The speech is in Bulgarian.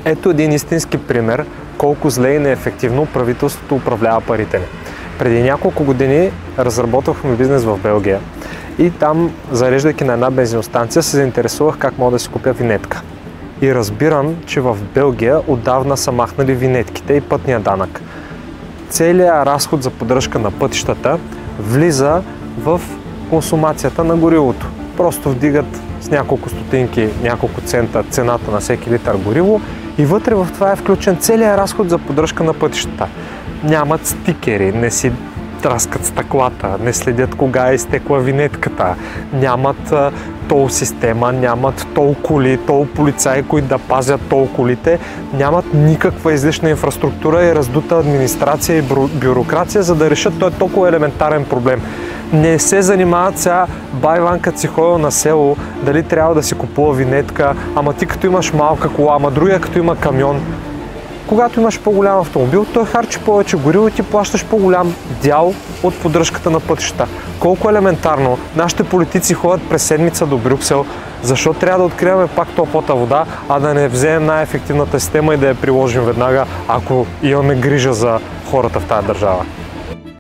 Ето един истински пример колко зле и неефективно правителството управлява парите ни. Преди няколко години разработвахме бизнес в Белгия и там, зареждайки на една бензиностанция, се заинтересувах как мога да си купя винетка. И разбирам, че в Белгия отдавна са махнали винетките и пътния данък. Целият разход за поддръжка на пътищата влиза в консумацията на горивото. Просто вдигат с няколко стотинки, няколко цента цената на всеки литър гориво и вътре в това е включен целият разход за поддръжка на пътищата. Нямат стикери, не си траскат стъклата, не следят кога е изтекла винетката, нямат тол система, нямат тол коли, тол полицаи, които да пазят тол колите, нямат никаква излишна инфраструктура и раздута администрация и бюрокрация, за да решат този толкова елементарен проблем. Не се занимават сега Байван, като си ходил на село, дали трябва да си купува винетка, ама ти като имаш малка кола, ама другия като има камион. Когато имаш по-голям автомобил, той харчи повече гориво и ти плащаш по-голям дял от поддръжката на пътища. Колко елементарно нашите политици ходят през седмица до Брюксел, защо трябва да откриваме пак топлата вода, а да не вземем най-ефективната система и да я приложим веднага, ако имаме грижа за хората в тази държава.